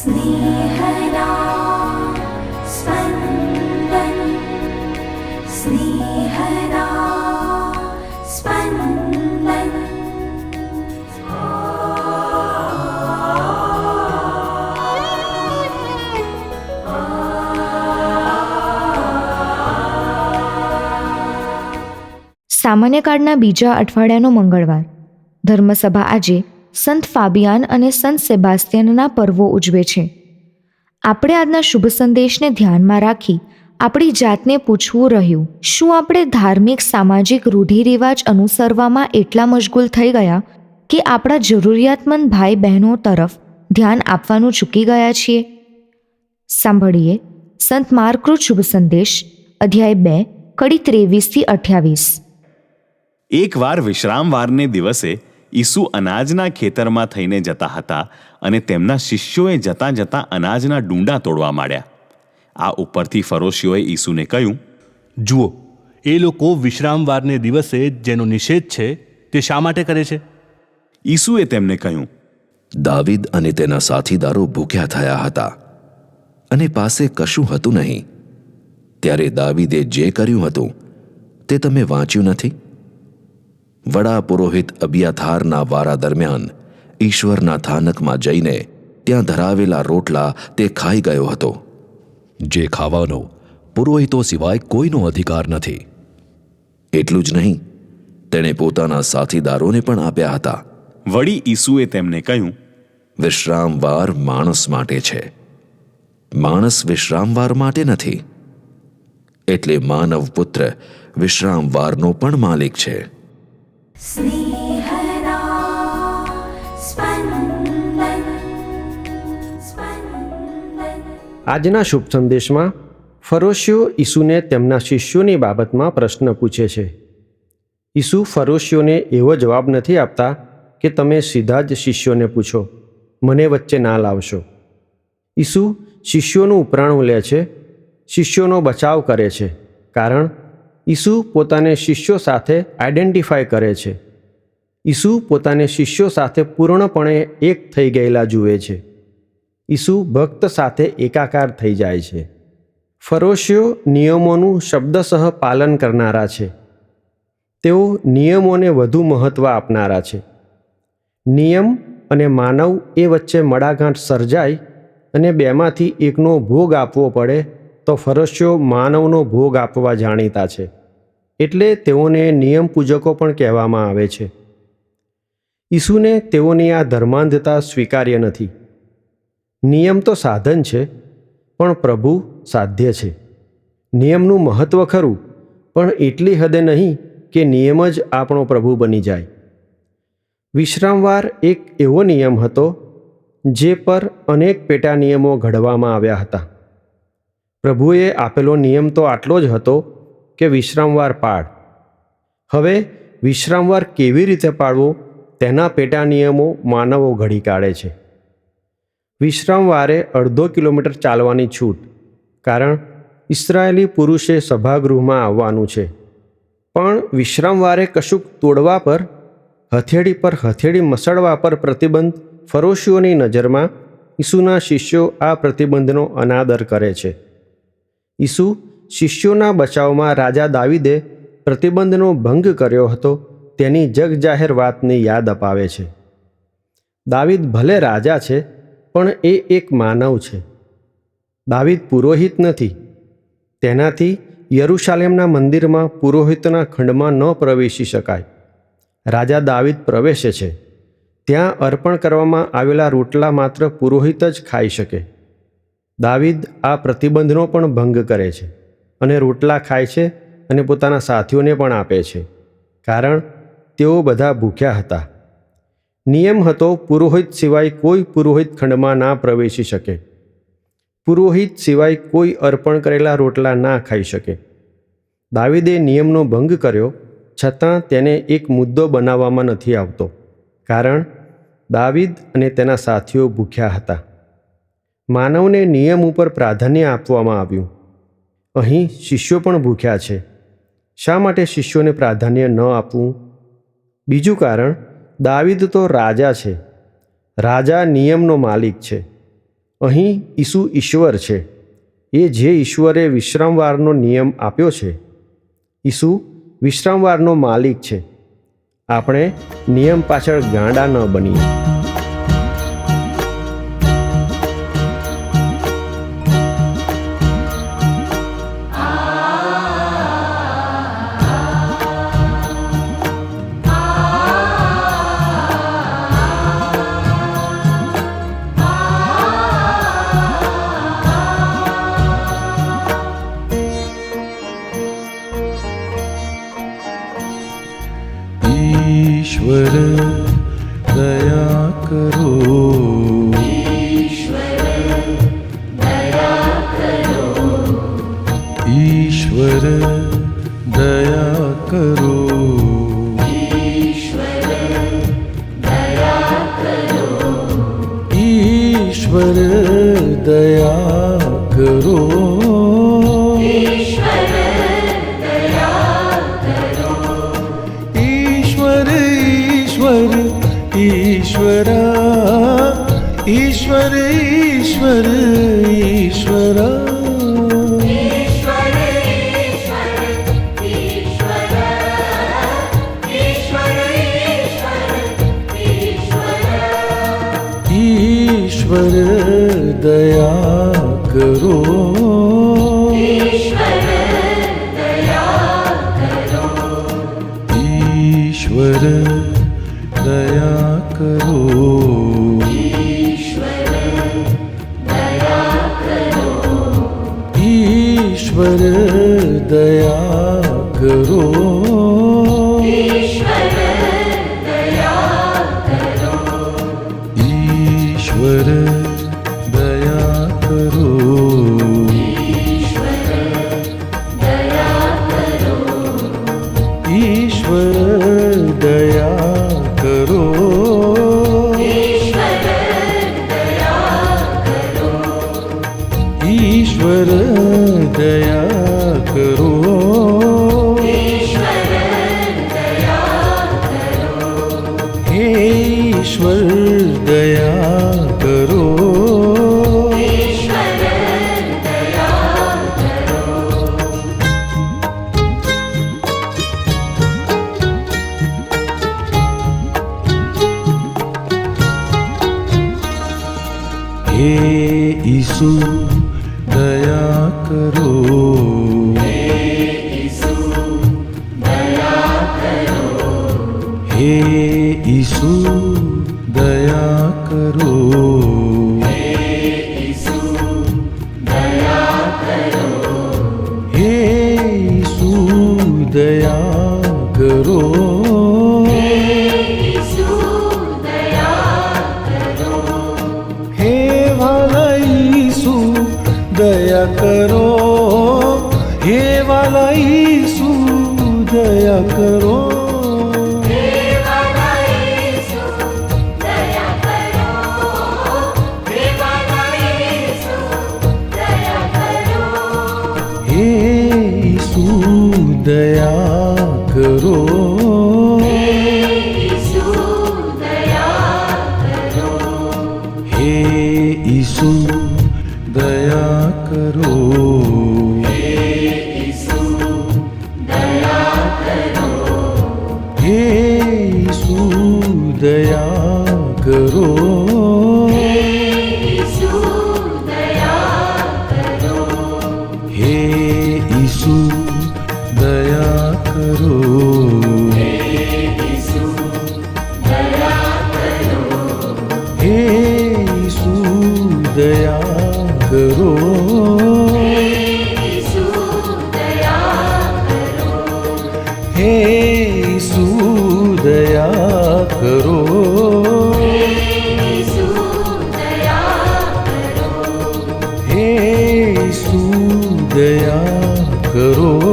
स्नेहदा स्पन्दन स्नेहदा स्पन्दन। સામાન્ય કાળના બીજા અઠવાડિયાનો મંગળવાર. ધર્મસભા આજે સંત ફાબિયાન અને સંત સેબાસ્ટિયનના પર્વો ઉજવે છે. આપણે આજના શુભ સંદેશને ધ્યાનમાં રાખી આપણી જાતને પૂછવું રહ્યું, શું આપણે ધાર્મિક સામાજિક રૂઢિરિવાજ અનુસરવામાં એટલા મશગુલ થઈ ગયા કે આપણા જરૂરિયાતમંદ ભાઈ બહેનો તરફ ધ્યાન આપવાનું ચૂકી ગયા છીએ? સાંભળીએ સંત માર્કનો શુભ સંદેશ, અધ્યાય 2, કડી 23-28. એકવાર વિશ્રામવારને દિવસે ઈસુ અનાજના ખેતરમાં થઈને જતા હતા અને તેમના શિષ્યોએ જતાં જતાં અનાજના ડૂંડા તોડવા માંડ્યા. આ ઉપરથી ફરોશીઓએ ઈસુને કહ્યું, જુઓ, એ લોકો વિશ્રામવારને દિવસે જેનો નિષેધ છે તે શા માટે કરે છે? ઈસુએ તેમને કહ્યું, દાવીદ અને તેના સાથીદારો ભૂખ્યા થયા હતા અને પાસે કશું હતું નહીં. ત્યારે દાવીદે જે કર્યું હતું તે તમે વાંચ્યું નથી? વડા પુરોહિત અબિયાથારના વારા દરમિયાન ઈશ્વરના થાનકમાં જઈને ત્યાં ધરાવેલા રોટલા તે ખાઈ ગયો હતો, જે ખાવાનો પુરોહિતો સિવાય કોઈનો અધિકાર નથી. એટલું જ નહીં, તેણે પોતાના સાથીદારોને પણ આપ્યા હતા. વળી ઈસુએ તેમને કહ્યું, વિશ્રામવાર માણસ માટે છે, માણસ વિશ્રામવાર માટે નથી. એટલે માનવ પુત્ર વિશ્રામવારનો પણ માલિક છે. स्नेहदा स्पन्दन स्पन्दन। આજના શુભ સંદેશમાં ફરોશીઓ ઈસુને તેમના શિષ્યોની બાબતમાં પ્રશ્ન પૂછે છે. ઈસુ ફરોશીઓને એવો જવાબ નથી આપતા કે તમે સીધા જ શિષ્યોને પૂછો, મને વચ્ચે ના લાવશો. ઈસુ શિષ્યોનું ઉપરાણું લે છે, શિષ્યોનો બચાવ કરે છે, કારણ ઈસુ પોતાને શિષ્યો સાથે આઈડેન્ટિફાય કરે છે. ઈસુ પોતાને શિષ્યો સાથે પૂર્ણપણે એક થઈ ગયેલા જુએ છે. ઈસુ ભક્ત સાથે એકાકાર થઈ જાય છે. ફરોશીઓ નિયમોનું શબ્દસહ પાલન કરનારા છે. તેઓ નિયમોને વધુ મહત્ત્વ આપનારા છે. નિયમ અને માનવ એ વચ્ચે મડાગાંઠ સર્જાય અને બેમાંથી એકનો ભોગ આપવો પડે તો ફરોશીઓ માનવનો ભોગ આપવા જાણીતા છે. એટલે તેઓને નિયમ પૂજકો પણ કહેવામાં આવે છે. ઈસુને તેઓની આ ધર્માંધતા સ્વીકાર્ય નથી. નિયમ તો સાધન છે, પણ પ્રભુ સાધ્ય છે. નિયમનું મહત્ત્વ ખરું, પણ એટલી હદે નહીં કે નિયમ જ આપણો પ્રભુ બની જાય. વિશ્રામવાર એક એવો નિયમ હતો જે પર અનેક પેટા નિયમો ઘડવામાં આવ્યા હતા. પ્રભુએ આપેલો નિયમ તો આટલો જ હતો કે વિશ્રામવાર પાળ. હવે વિશ્રામવાર કેવી રીતે પાળવો તેના પેટા નિયમો માનવો ઘડી કાઢે છે. વિશ્રામવારે 1/2 કિલોમીટર ચાલવાની છૂટ, કારણ ઇસ્રાયેલી પુરુષે સભાગૃહમાં આવવાનું છે. પણ વિશ્રામવારે કશુંક તોડવા પર, હથેળી મસળવા પર પ્રતિબંધ ફરોશીઓની નજરમાં ઈસુના શિષ્યો આ પ્રતિબંધનો અનાદર કરે છે. ઈસુ શિષ્યોના બચાવમાં રાજા દાવીદે પ્રતિબંધનો ભંગ કર્યો હતો તેની જગજાહેર વાતની યાદ અપાવે છે. દાવીદ ભલે રાજા છે, પણ એ એક માનવ છે. દાવીદ પુરોહિત નથી. તેનાથી યરૂશાલેમના મંદિરમાં પુરોહિતના ખંડમાં ન પ્રવેશી શકાય. રાજા દાવીદ પ્રવેશે છે. ત્યાં અર્પણ કરવામાં આવેલા રોટલા માત્ર પુરોહિત જ ખાઈ શકે. દાવીદ આ પ્રતિબંધનો પણ ભંગ કરે છે અને રોટલા ખાય છે અને પોતાના સાથીઓને પણ આપે છે, કારણ તેઓ બધા ભૂખ્યા હતા. નિયમ હતો પુરોહિત સિવાય કોઈ પુરોહિત ખંડમાં ના પ્રવેશી શકે. પુરોહિત સિવાય કોઈ અર્પણ કરેલા રોટલા ના ખાઈ શકે. દાવીદે નિયમનો ભંગ કર્યો, છતાં તેને એક મુદ્દો બનાવવામાં નથી આવતો, કારણ દાવીદ અને તેના સાથીઓ ભૂખ્યા હતા. માનવને નિયમ ઉપર પ્રાધાન્ય આપવામાં આવ્યું. અહીં શિષ્યો પણ ભૂખ્યા છે. શા માટે શિષ્યોને પ્રાધાન્ય ન આપવું? બીજું કારણ, દાવીદ તો રાજા છે. રાજા નિયમનો માલિક છે. અહીં ઈસુ ઈશ્વર છે, એ જે ઈશ્વરે વિશ્રામવારનો નિયમ આપ્યો છે. ઈસુ વિશ્રામવારનો માલિક છે. આપણે નિયમ પાછળ ગાંડા ન બનીએ. ईश्वर दया करो, ईश्वर दया करो, ईश्वर दया करो, ईश्वरा ईश्वर ईश्वर ईश्वरा ईश्वर दया करो, ईश्वर दया करो, ईश्वर दया करो, ईश्वर दया करो, ईश्वर दया करो, ईश्वर दया करो, हे ईश्वर दया करो, हे ईसु दया करो, हे ईसु दया करो, हे ईसु दया करो, हे ईसु दया करो, हे ईसु दया करो, हे वाला ईसु दया करो, हे वाला ईसु दया करो, हे ईसु दया करो, हे ईसु दया करो, हे ईसु दया करो, हे ईसु दया करो, हे ईसु दया करो, हे ईसु दया करो, हे ईसु दया करो, हे ईसु दया करो, हे ईसु दया करो, हे ईसु दया करो,